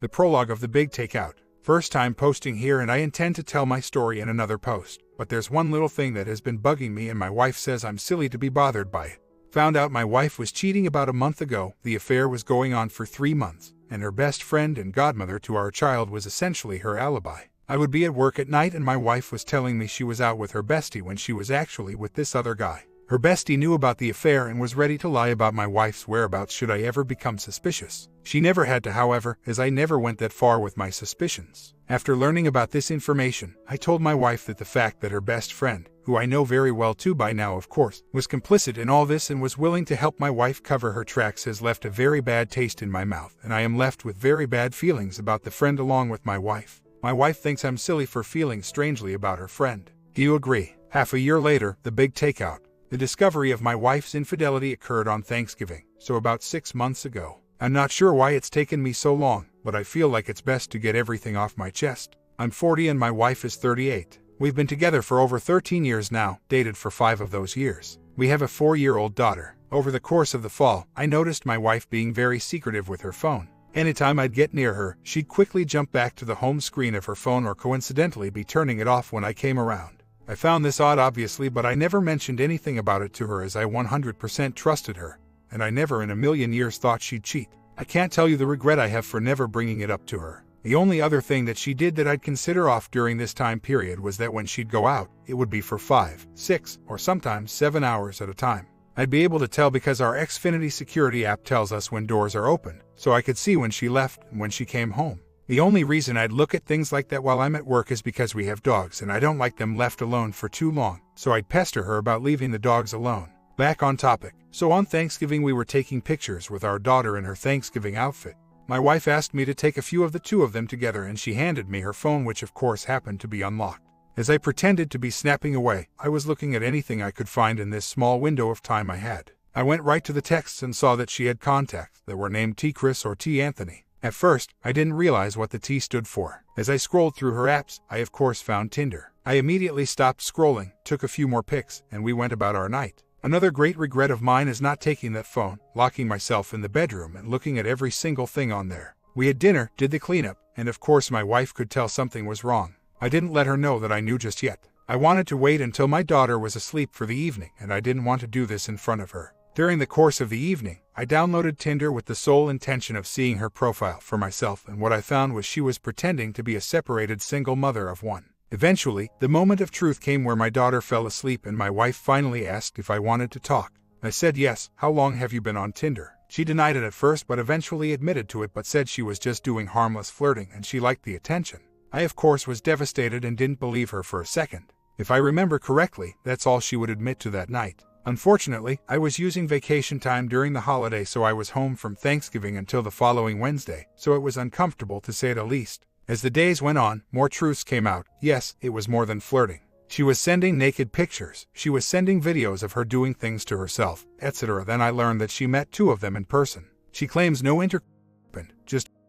The prologue of the big takeout. First time posting here, and I intend to tell my story in another post. But there's one little thing that has been bugging me, and my wife says I'm silly to be bothered by it. Found out my wife was cheating about a month ago. The affair was going on for 3 months, and her best friend and godmother to our child was essentially her alibi. I would be at work at night and my wife was telling me she was out with her bestie when she was actually with this other guy. Her bestie knew about the affair and was ready to lie about my wife's whereabouts should I ever become suspicious. She never had to, however, as I never went that far with my suspicions. After learning about this information, I told my wife that the fact that her best friend, who I know very well too by now of course, was complicit in all this and was willing to help my wife cover her tracks has left a very bad taste in my mouth, and I am left with very bad feelings about the friend along with my wife. My wife thinks I'm silly for feeling strangely about her friend. Do you agree? Half a year later, the big takeout. The discovery of my wife's infidelity occurred on Thanksgiving, so about 6 months ago. I'm not sure why it's taken me so long, but I feel like it's best to get everything off my chest. I'm 40 and my wife is 38. We've been together for over 13 years now, dated for 5 of those years. We have a 4-year-old daughter. Over the course of the fall, I noticed my wife being very secretive with her phone. Anytime I'd get near her, she'd quickly jump back to the home screen of her phone or coincidentally be turning it off when I came around. I found this odd obviously, but I never mentioned anything about it to her as I 100% trusted her, and I never in a million years thought she'd cheat. I can't tell you the regret I have for never bringing it up to her. The only other thing that she did that I'd consider off during this time period was that when she'd go out, it would be for 5, 6, or sometimes 7 hours at a time. I'd be able to tell because our Xfinity security app tells us when doors are open, so I could see when she left and when she came home. The only reason I'd look at things like that while I'm at work is because we have dogs and I don't like them left alone for too long, so I'd pester her about leaving the dogs alone. Back on topic. So on Thanksgiving we were taking pictures with our daughter in her Thanksgiving outfit. My wife asked me to take a few of the 2 of them together and she handed me her phone, which of course happened to be unlocked. As I pretended to be snapping away, I was looking at anything I could find in this small window of time I had. I went right to the texts and saw that she had contacts that were named T. Chris or T. Anthony. At first, I didn't realize what the T stood for. As I scrolled through her apps, I of course found Tinder. I immediately stopped scrolling, took a few more pics, and we went about our night. Another great regret of mine is not taking that phone, locking myself in the bedroom and looking at every single thing on there. We had dinner, did the cleanup, and of course my wife could tell something was wrong. I didn't let her know that I knew just yet. I wanted to wait until my daughter was asleep for the evening, and I didn't want to do this in front of her. During the course of the evening, I downloaded Tinder with the sole intention of seeing her profile for myself, and what I found was she was pretending to be a separated single mother of 1. Eventually, the moment of truth came where my daughter fell asleep and my wife finally asked if I wanted to talk. I said yes. How long have you been on Tinder? She denied it at first but eventually admitted to it, but said she was just doing harmless flirting and she liked the attention. I of course was devastated and didn't believe her for a second. If I remember correctly, that's all she would admit to that night. Unfortunately, I was using vacation time during the holiday, so I was home from Thanksgiving until the following Wednesday, so it was uncomfortable to say the least. As the days went on, more truths came out. Yes, it was more than flirting. She was sending naked pictures, she was sending videos of her doing things to herself, etc. Then I learned that she met 2 of them in person. She claims no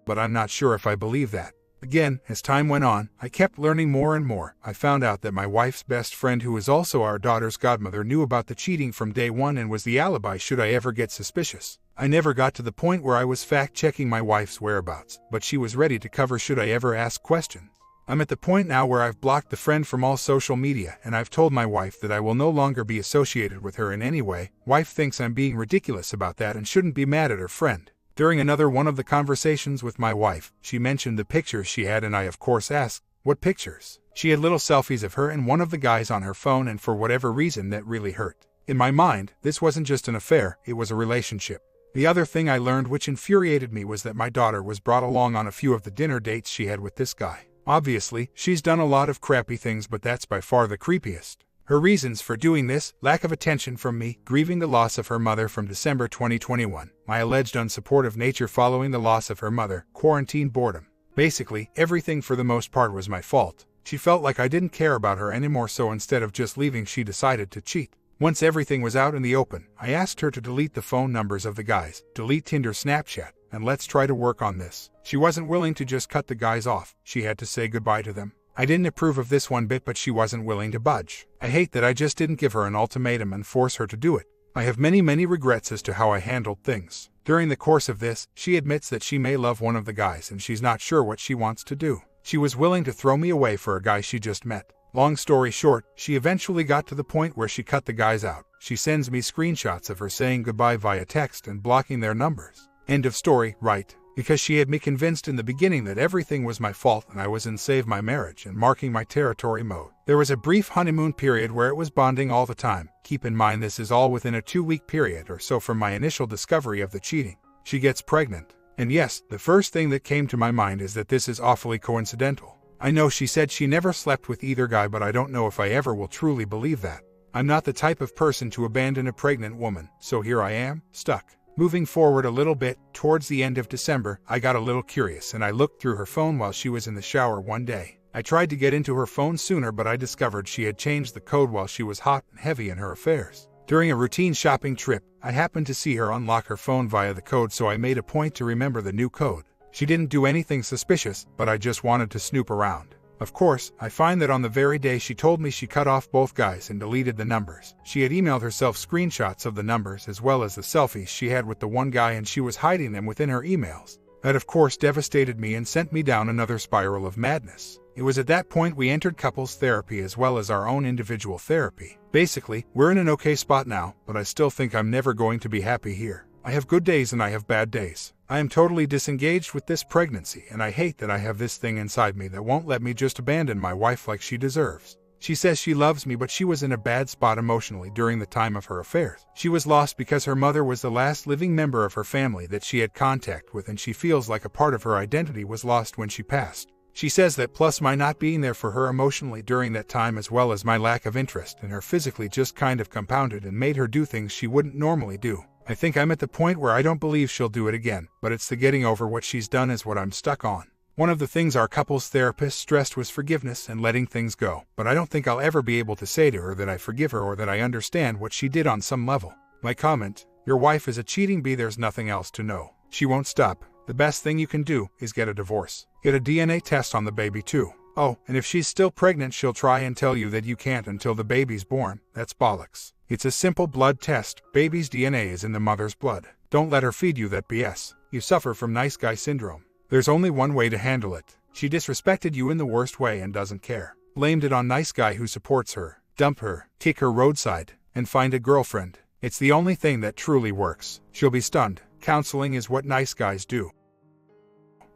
but I'm not sure if I believe that. Again, as time went on, I kept learning more and more. I found out that my wife's best friend, who is also our daughter's godmother, knew about the cheating from day one and was the alibi should I ever get suspicious. I never got to the point where I was fact-checking my wife's whereabouts, but she was ready to cover should I ever ask questions. I'm at the point now where I've blocked the friend from all social media, and I've told my wife that I will no longer be associated with her in any way. Wife thinks I'm being ridiculous about that and shouldn't be mad at her friend. During another one of the conversations with my wife, she mentioned the pictures she had, and I of course asked, what pictures? She had little selfies of her and one of the guys on her phone, and for whatever reason that really hurt. In my mind, this wasn't just an affair, it was a relationship. The other thing I learned which infuriated me was that my daughter was brought along on a few of the dinner dates she had with this guy. Obviously, she's done a lot of crappy things, but that's by far the creepiest. Her reasons for doing this: lack of attention from me, grieving the loss of her mother from December 2021, my alleged unsupportive nature following the loss of her mother, quarantine boredom. Basically, everything for the most part was my fault. She felt like I didn't care about her anymore, so instead of just leaving, she decided to cheat. Once everything was out in the open, I asked her to delete the phone numbers of the guys, delete Tinder, Snapchat, and let's try to work on this. She wasn't willing to just cut the guys off, she had to say goodbye to them. I didn't approve of this one bit, but she wasn't willing to budge. I hate that I just didn't give her an ultimatum and force her to do it. I have many regrets as to how I handled things. During the course of this, she admits that she may love one of the guys and she's not sure what she wants to do. She was willing to throw me away for a guy she just met. Long story short, she eventually got to the point where she cut the guys out. She sends me screenshots of her saying goodbye via text and blocking their numbers. End of story, right? Because she had me convinced in the beginning that everything was my fault and I was in save my marriage and marking my territory mode. There was a brief honeymoon period where it was bonding all the time. Keep in mind this is all within a 2-week period or so from my initial discovery of the cheating. She gets pregnant. And yes, the first thing that came to my mind is that this is awfully coincidental. I know she said she never slept with either guy, but I don't know if I ever will truly believe that. I'm not the type of person to abandon a pregnant woman, so here I am, stuck. Moving forward a little bit, towards the end of December, I got a little curious and I looked through her phone while she was in the shower one day. I tried to get into her phone sooner, but I discovered she had changed the code while she was hot and heavy in her affairs. During a routine shopping trip, I happened to see her unlock her phone via the code, so I made a point to remember the new code. She didn't do anything suspicious, but I just wanted to snoop around. Of course, I find that on the very day she told me she cut off both guys and deleted the numbers, she had emailed herself screenshots of the numbers as well as the selfies she had with the one guy, and she was hiding them within her emails. That of course devastated me and sent me down another spiral of madness. It was at that point we entered couples therapy as well as our own individual therapy. Basically, we're in an okay spot now, but I still think I'm never going to be happy here. I have good days and I have bad days. I am totally disengaged with this pregnancy, and I hate that I have this thing inside me that won't let me just abandon my wife like she deserves. She says she loves me, but she was in a bad spot emotionally during the time of her affairs. She was lost because her mother was the last living member of her family that she had contact with, and she feels like a part of her identity was lost when she passed. She says that plus my not being there for her emotionally during that time as well as my lack of interest in her physically just kind of compounded and made her do things she wouldn't normally do. I think I'm at the point where I don't believe she'll do it again, but it's the getting over what she's done is what I'm stuck on. One of the things our couples therapist stressed was forgiveness and letting things go, but I don't think I'll ever be able to say to her that I forgive her or that I understand what she did on some level. My comment: your wife is a cheating bee, there's nothing else to know. She won't stop. The best thing you can do is get a divorce. Get a DNA test on the baby too. Oh, and if she's still pregnant, she'll try and tell you that you can't until the baby's born. That's bollocks. It's a simple blood test. Baby's DNA is in the mother's blood. Don't let her feed you that BS. You suffer from nice guy syndrome. There's only one way to handle it. She disrespected you in the worst way and doesn't care. Blamed it on nice guy who supports her. Dump her, kick her roadside, and find a girlfriend. It's the only thing that truly works. She'll be stunned. Counseling is what nice guys do.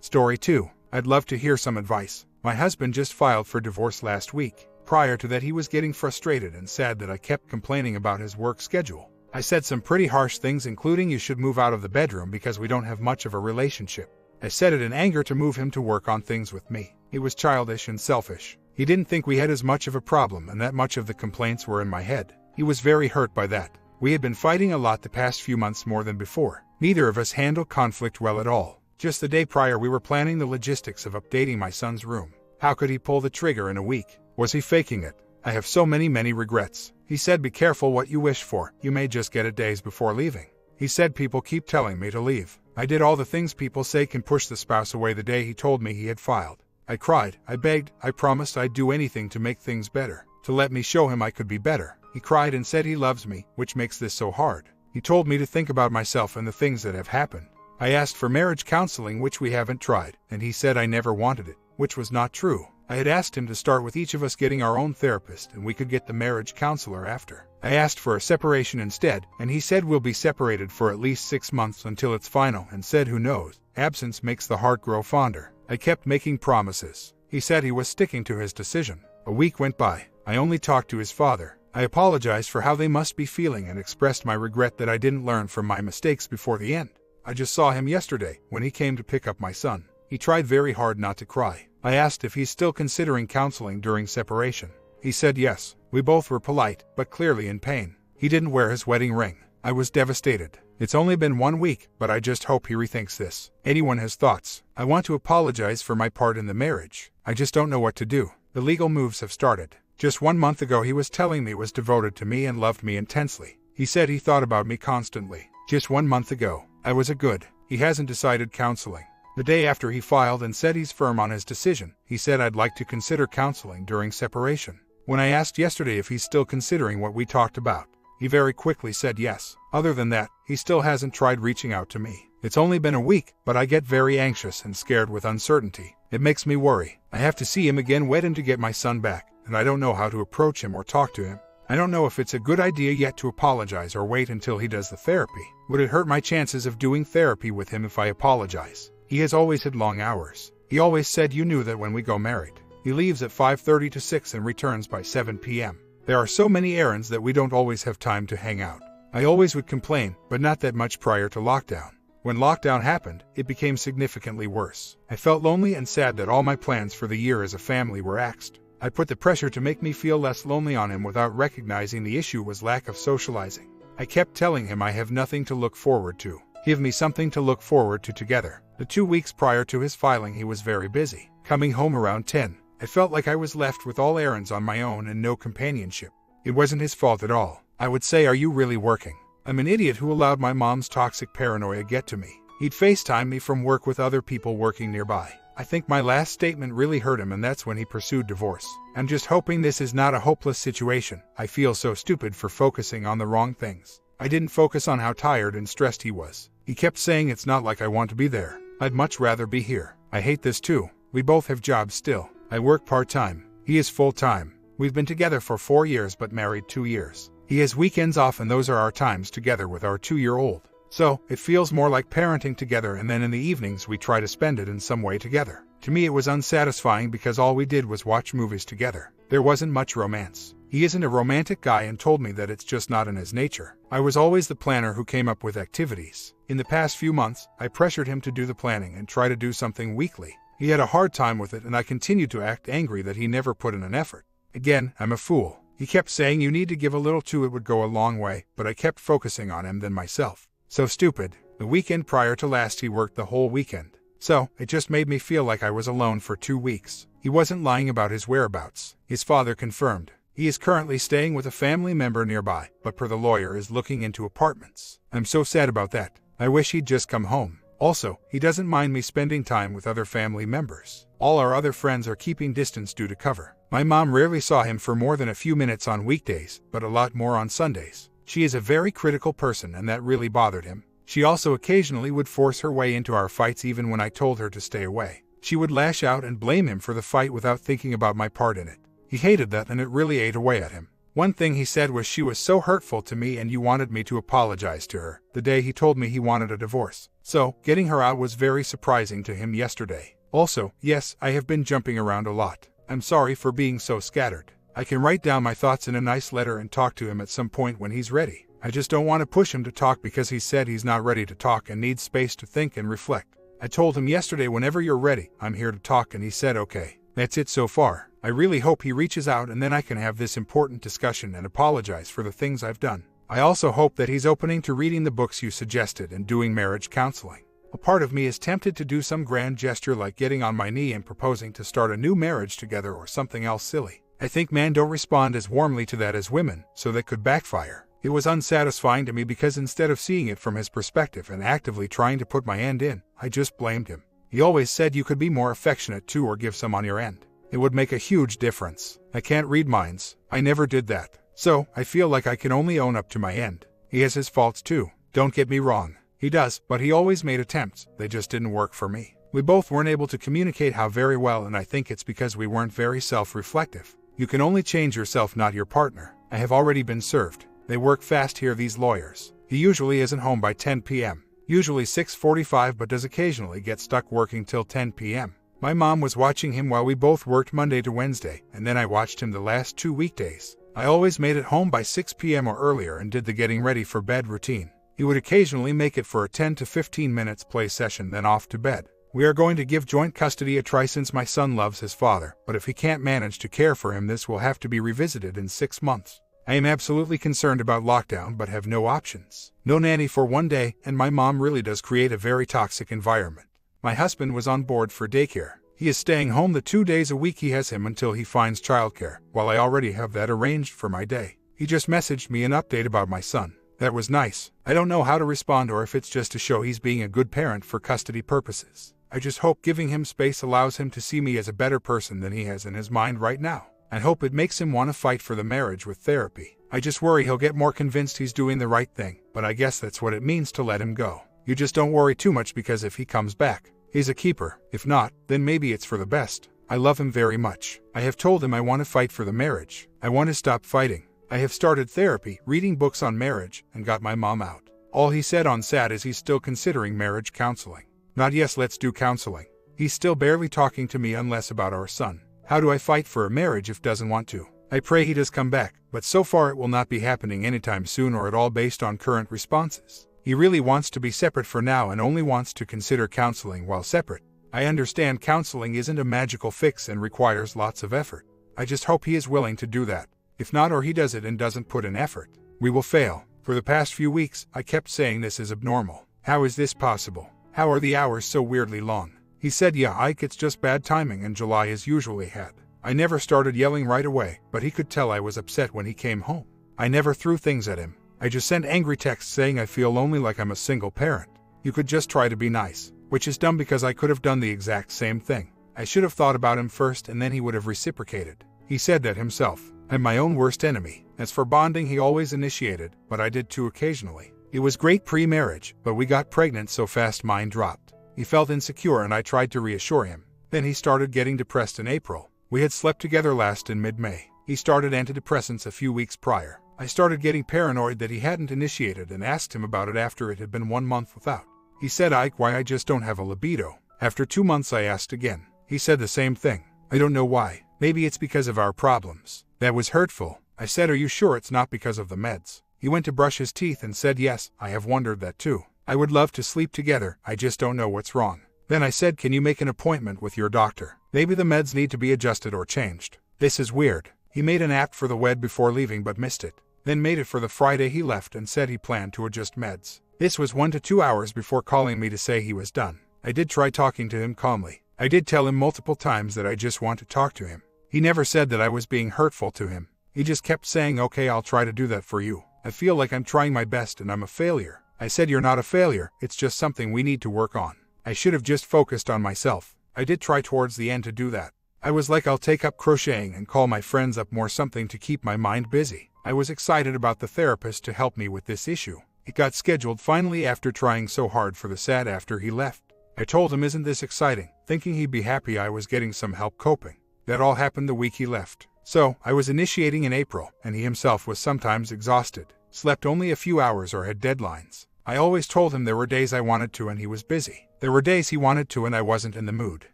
Story 2. I'd love to hear some advice. My husband just filed for divorce last week. Prior to that, he was getting frustrated and sad that I kept complaining about his work schedule. I said some pretty harsh things, including you should move out of the bedroom because we don't have much of a relationship. I said it in anger to move him to work on things with me. He was childish and selfish. He didn't think we had as much of a problem and that much of the complaints were in my head. He was very hurt by that. We had been fighting a lot the past few months, more than before. Neither of us handled conflict well at all. Just the day prior, we were planning the logistics of updating my son's room. How could he pull the trigger in a week? Was he faking it? I have so many regrets. He said, be careful what you wish for. You may just get it days before leaving. He said people keep telling me to leave. I did all the things people say can push the spouse away the day he told me he had filed. I cried, I begged, I promised I'd do anything to make things better, to let me show him I could be better. He cried and said he loves me, which makes this so hard. He told me to think about myself and the things that have happened. I asked for marriage counseling, which we haven't tried, and he said I never wanted it, which was not true. I had asked him to start with each of us getting our own therapist and we could get the marriage counselor after. I asked for a separation instead, and he said we'll be separated for at least 6 months until it's final, and said who knows, absence makes the heart grow fonder. I kept making promises. He said he was sticking to his decision. A week went by. I only talked to his father. I apologized for how they must be feeling and expressed my regret that I didn't learn from my mistakes before the end. I just saw him yesterday when he came to pick up my son. He tried very hard not to cry. I asked if he's still considering counseling during separation. He said yes. We both were polite, but clearly in pain. He didn't wear his wedding ring. I was devastated. It's only been 1 week, but I just hope he rethinks this. Anyone has thoughts? I want to apologize for my part in the marriage. I just don't know what to do. The legal moves have started. Just 1 month ago he was telling me he was devoted to me and loved me intensely. He said he thought about me constantly. Just 1 month ago. I was a good. He hasn't decided counseling. The day after he filed and said he's firm on his decision, he said I'd like to consider counseling during separation. When I asked yesterday if he's still considering what we talked about, He very quickly said yes. Other than that, he still hasn't tried reaching out to me. It's only been a week, but I get very anxious and scared with uncertainty. It makes me worry. I have to see him again waiting to get my son back, and I don't know how to approach him or talk to him. I don't know if it's a good idea yet to apologize or wait until he does the therapy. Would it hurt my chances of doing therapy with him if I apologize? He has always had long hours. He always said you knew that when we go married. He leaves at 5:30 to 6 and returns by 7 p.m. There are so many errands that we don't always have time to hang out. I always would complain, but not that much prior to lockdown. When lockdown happened, it became significantly worse. I felt lonely and sad that all my plans for the year as a family were axed. I put the pressure to make me feel less lonely on him without recognizing the issue was lack of socializing. I kept telling him I have nothing to look forward to. Give me something to look forward to together. The 2 weeks prior to his filing he was very busy. Coming home around 10. I felt like I was left with all errands on my own and no companionship. It wasn't his fault at all. I would say, are you really working? I'm an idiot who allowed my mom's toxic paranoia get to me. He'd FaceTime me from work with other people working nearby. I think my last statement really hurt him, and that's when he pursued divorce. I'm just hoping this is not a hopeless situation. I feel so stupid for focusing on the wrong things. I didn't focus on how tired and stressed he was. He kept saying it's not like I want to be there. I'd much rather be here. I hate this too. We both have jobs still. I work part-time. He is full-time. We've been together for 4 years but married 2 years. He has weekends off and those are our times together with our 2-year-old. So, it feels more like parenting together, and then in the evenings we try to spend it in some way together. To me it was unsatisfying because all we did was watch movies together. There wasn't much romance. He isn't a romantic guy and told me that it's just not in his nature. I was always the planner who came up with activities. In the past few months, I pressured him to do the planning and try to do something weekly. He had a hard time with it and I continued to act angry that he never put in an effort. Again, I'm a fool. He kept saying you need to give a little too, it would go a long way, but I kept focusing on him than myself. So stupid. The weekend prior to last he worked the whole weekend. So, it just made me feel like I was alone for 2 weeks. He wasn't lying about his whereabouts. His father confirmed. He is currently staying with a family member nearby, but per the lawyer is looking into apartments. I'm so sad about that. I wish he'd just come home. Also, he doesn't mind me spending time with other family members. All our other friends are keeping distance due to cover. My mom rarely saw him for more than a few minutes on weekdays, but a lot more on Sundays. She is a very critical person and that really bothered him. She also occasionally would force her way into our fights even when I told her to stay away. She would lash out and blame him for the fight without thinking about my part in it. He hated that and it really ate away at him. One thing he said was she was so hurtful to me and you wanted me to apologize to her the day he told me he wanted a divorce. So, getting her out was very surprising to him yesterday. Also, yes, I have been jumping around a lot. I'm sorry for being so scattered. I can write down my thoughts in a nice letter and talk to him at some point when he's ready. I just don't want to push him to talk because he said he's not ready to talk and needs space to think and reflect. I told him yesterday whenever you're ready, I'm here to talk, and he said okay. That's it so far. I really hope he reaches out and then I can have this important discussion and apologize for the things I've done. I also hope that he's opening to reading the books you suggested and doing marriage counseling. A part of me is tempted to do some grand gesture like getting on my knee and proposing to start a new marriage together or something else silly. I think men don't respond as warmly to that as women, so that could backfire. It was unsatisfying to me because instead of seeing it from his perspective and actively trying to put my end in, I just blamed him. He always said you could be more affectionate too or give some on your end. It would make a huge difference. I can't read minds. I never did that. So, I feel like I can only own up to my end. He has his faults too. Don't get me wrong. He does, but he always made attempts. They just didn't work for me. We both weren't able to communicate how very well, and I think it's because we weren't very self-reflective. You can only change yourself, not your partner. I have already been served. They work fast here, these lawyers. He usually isn't home by 10 p.m. Usually 6:45, but does occasionally get stuck working till 10 p.m. My mom was watching him while we both worked Monday to Wednesday, and then I watched him the last 2 weekdays. I always made it home by 6 p.m. or earlier and did the getting ready for bed routine. He would occasionally make it for a 10 to 15 minutes play session, then off to bed. We are going to give joint custody a try since my son loves his father, but if he can't manage to care for him, this will have to be revisited in 6 months. I am absolutely concerned about lockdown but have no options. No nanny for 1 day, and my mom really does create a very toxic environment. My husband was on board for daycare. He is staying home the 2 days a week he has him until he finds childcare, while I already have that arranged for my day. He just messaged me an update about my son. That was nice. I don't know how to respond or if it's just to show he's being a good parent for custody purposes. I just hope giving him space allows him to see me as a better person than he has in his mind right now. I hope it makes him want to fight for the marriage with therapy. I just worry he'll get more convinced he's doing the right thing, but I guess that's what it means to let him go. You just don't worry too much because if he comes back, he's a keeper. If not, then maybe it's for the best. I love him very much. I have told him I want to fight for the marriage. I want to stop fighting. I have started therapy, reading books on marriage, and got my mom out. All he said on Sat is he's still considering marriage counseling. Not yes, let's do counseling. He's still barely talking to me unless about our son. How do I fight for a marriage if doesn't want to? I pray he does come back, but so far it will not be happening anytime soon or at all based on current responses. He really wants to be separate for now and only wants to consider counseling while separate. I understand counseling isn't a magical fix and requires lots of effort. I just hope he is willing to do that. If not, or he does it and doesn't put in effort, we will fail. For the past few weeks, I kept saying this is abnormal. How is this possible? How are the hours so weirdly long? He said, yeah, Ike, it's just bad timing and July is usually had. I never started yelling right away, but he could tell I was upset when he came home. I never threw things at him. I just sent angry texts saying I feel lonely like I'm a single parent. You could just try to be nice. Which is dumb because I could have done the exact same thing. I should have thought about him first and then he would have reciprocated. He said that himself. I'm my own worst enemy. As for bonding, he always initiated, but I did too occasionally. It was great pre-marriage, but we got pregnant so fast mine dropped. He felt insecure and I tried to reassure him. Then he started getting depressed in April. We had slept together last in mid-May. He started antidepressants a few weeks prior. I started getting paranoid that he hadn't initiated and asked him about it after it had been 1 month without. He said, Ike, why I just don't have a libido. After 2 months I asked again. He said the same thing. I don't know why. Maybe it's because of our problems. That was hurtful. I said, are you sure it's not because of the meds? He went to brush his teeth and said, yes, I have wondered that too. I would love to sleep together, I just don't know what's wrong. Then I said, can you make an appointment with your doctor? Maybe the meds need to be adjusted or changed. This is weird. He made an app for the wed before leaving but missed it. Then made it for the Friday he left and said he planned to adjust meds. This was 1 to 2 hours before calling me to say he was done. I did try talking to him calmly. I did tell him multiple times that I just want to talk to him. He never said that I was being hurtful to him. He just kept saying, okay, I'll try to do that for you. I feel like I'm trying my best and I'm a failure. I said, you're not a failure, it's just something we need to work on. I should have just focused on myself. I did try towards the end to do that. I was like, I'll take up crocheting and call my friends up, more something to keep my mind busy. I was excited about the therapist to help me with this issue. It got scheduled finally after trying so hard for the SAT after he left. I told him, isn't this exciting, thinking he'd be happy I was getting some help coping. That all happened the week he left. So, I was initiating in April, and he himself was sometimes exhausted, slept only a few hours or had deadlines. I always told him there were days I wanted to and he was busy. There were days he wanted to and I wasn't in the mood.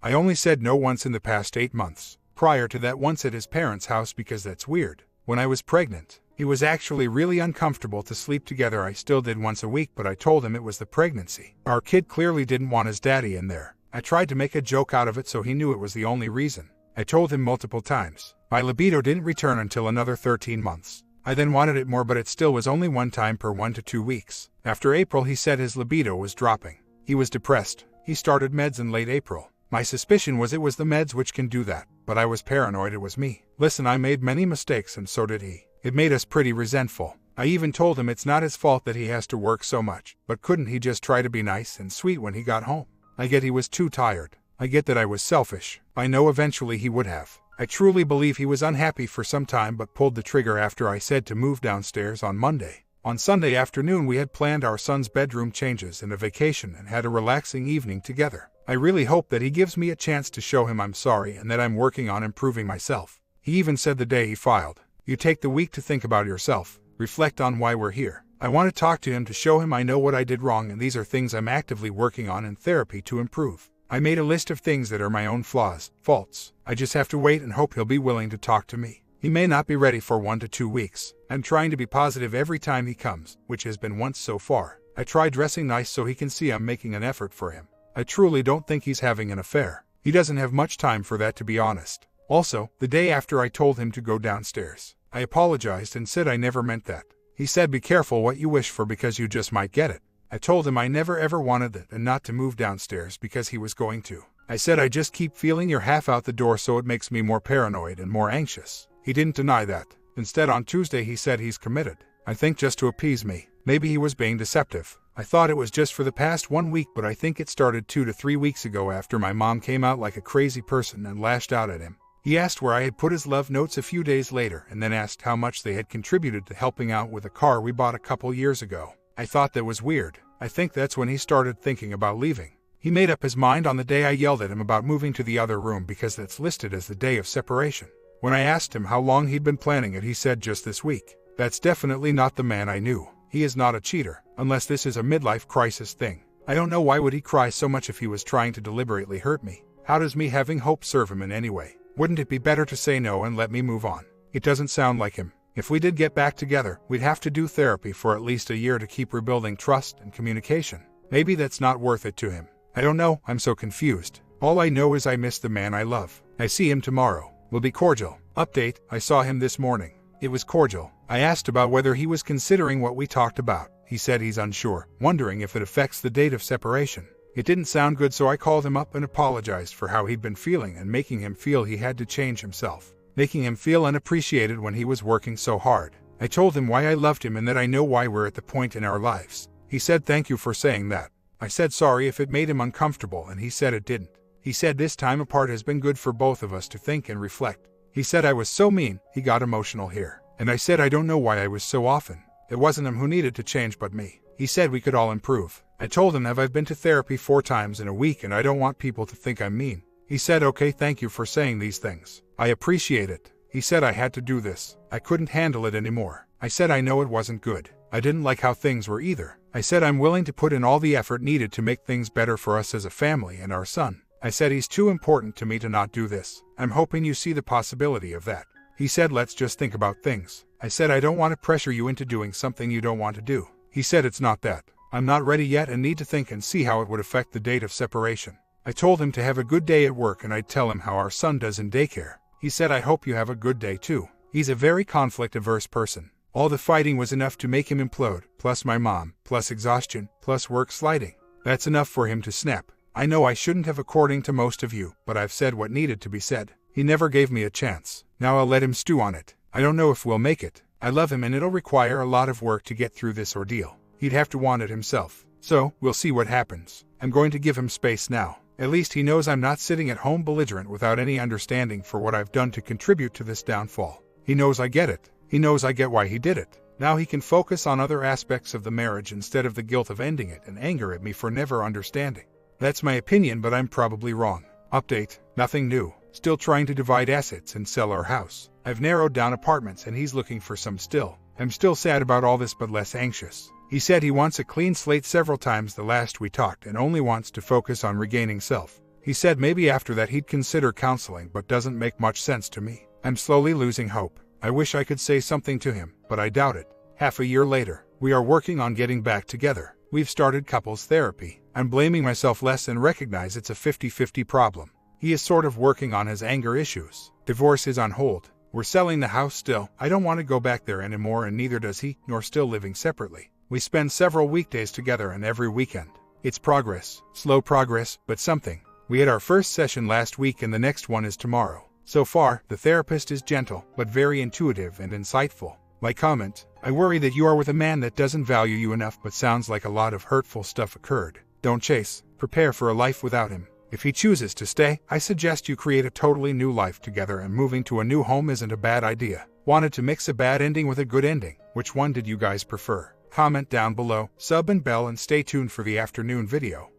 I only said no once in the past 8 months. Prior to that, once at his parents' house because that's weird. When I was pregnant, he was actually really uncomfortable to sleep together. I still did once a week, but I told him it was the pregnancy. Our kid clearly didn't want his daddy in there. I tried to make a joke out of it so he knew it was the only reason. I told him multiple times. My libido didn't return until another 13 months. I then wanted it more, but it still was only one time per 1 to 2 weeks. After April, he said his libido was dropping. He was depressed. He started meds in late April. My suspicion was it was the meds which can do that, but I was paranoid it was me. Listen, I made many mistakes and so did he. It made us pretty resentful. I even told him it's not his fault that he has to work so much, but couldn't he just try to be nice and sweet when he got home? I get he was too tired. I get that I was selfish. I know eventually he would have. I truly believe he was unhappy for some time but pulled the trigger after I said to move downstairs on Monday. On Sunday afternoon we had planned our son's bedroom changes and a vacation and had a relaxing evening together. I really hope that he gives me a chance to show him I'm sorry and that I'm working on improving myself. He even said the day he filed, you take the week to think about yourself, reflect on why we're here. I want to talk to him to show him I know what I did wrong and these are things I'm actively working on in therapy to improve. I made a list of things that are my own flaws, faults. I just have to wait and hope he'll be willing to talk to me. He may not be ready for 1 to 2 weeks. I'm trying to be positive every time he comes, which has been once so far. I try dressing nice so he can see I'm making an effort for him. I truly don't think he's having an affair. He doesn't have much time for that, to be honest. Also, the day after I told him to go downstairs, I apologized and said I never meant that. He said, be careful what you wish for because you just might get it. I told him I never ever wanted it and not to move downstairs because he was going to. I said I just keep feeling you're half out the door so it makes me more paranoid and more anxious. He didn't deny that. Instead, on Tuesday he said he's committed. I think just to appease me. Maybe he was being deceptive. I thought it was just for the past 1 week, but I think it started 2 to 3 weeks ago after my mom came out like a crazy person and lashed out at him. He asked where I had put his love notes a few days later and then asked how much they had contributed to helping out with a car we bought a couple years ago. I thought that was weird. I think that's when he started thinking about leaving. He made up his mind on the day I yelled at him about moving to the other room because that's listed as the day of separation. When I asked him how long he'd been planning it, he said just this week. That's definitely not the man I knew. He is not a cheater, unless this is a midlife crisis thing. I don't know why would he cry so much if he was trying to deliberately hurt me. How does me having hope serve him in any way? Wouldn't it be better to say no and let me move on? It doesn't sound like him. If we did get back together, we'd have to do therapy for at least a year to keep rebuilding trust and communication. Maybe that's not worth it to him. I don't know, I'm so confused. All I know is I miss the man I love. I see him tomorrow. Will be cordial. Update, I saw him this morning. It was cordial. I asked about whether he was considering what we talked about. He said he's unsure, wondering if it affects the date of separation. It didn't sound good, so I called him up and apologized for how he'd been feeling and making him feel he had to change himself, making him feel unappreciated when he was working so hard. I told him why I loved him and that I know why we're at the point in our lives. He said thank you for saying that. I said sorry if it made him uncomfortable, and he said it didn't. He said this time apart has been good for both of us to think and reflect. He said I was so mean, he got emotional here. And I said I don't know why I was so often. It wasn't him who needed to change but me. He said we could all improve. I told him I've been to therapy 4 times in a week and I don't want people to think I'm mean. He said okay, thank you for saying these things. I appreciate it. He said I had to do this. I couldn't handle it anymore. I said I know it wasn't good. I didn't like how things were either. I said I'm willing to put in all the effort needed to make things better for us as a family and our son. I said he's too important to me to not do this. I'm hoping you see the possibility of that. He said let's just think about things. I said I don't want to pressure you into doing something you don't want to do. He said it's not that. I'm not ready yet and need to think and see how it would affect the date of separation. I told him to have a good day at work and I'd tell him how our son does in daycare. He said I hope you have a good day too. He's a very conflict-averse person. All the fighting was enough to make him implode, plus my mom, plus exhaustion, plus work sliding. That's enough for him to snap. I know I shouldn't have according to most of you, but I've said what needed to be said. He never gave me a chance. Now I'll let him stew on it. I don't know if we'll make it. I love him and it'll require a lot of work to get through this ordeal. He'd have to want it himself. So, we'll see what happens. I'm going to give him space now. At least he knows I'm not sitting at home belligerent without any understanding for what I've done to contribute to this downfall. He knows I get it. He knows I get why he did it. Now he can focus on other aspects of the marriage instead of the guilt of ending it and anger at me for never understanding. That's my opinion, but I'm probably wrong. Update, nothing new. Still trying to divide assets and sell our house. I've narrowed down apartments and he's looking for some still. I'm still sad about all this but less anxious. He said he wants a clean slate several times the last we talked and only wants to focus on regaining self. He said maybe after that he'd consider counseling, but doesn't make much sense to me. I'm slowly losing hope. I wish I could say something to him, but I doubt it. Half a year later, we are working on getting back together. We've started couples therapy. I'm blaming myself less and recognize it's a 50-50 problem. He is sort of working on his anger issues. Divorce is on hold. We're selling the house still. I don't want to go back there anymore and neither does he, nor still living separately. We spend several weekdays together and every weekend. It's progress. Slow progress, but something. We had our first session last week and the next one is tomorrow. So far, the therapist is gentle, but very intuitive and insightful. My comment, I worry that you are with a man that doesn't value you enough but sounds like a lot of hurtful stuff occurred. Don't chase. Prepare for a life without him. If he chooses to stay, I suggest you create a totally new life together, and moving to a new home isn't a bad idea. Wanted to mix a bad ending with a good ending. Which one did you guys prefer? Comment down below, sub and bell, and stay tuned for the afternoon video.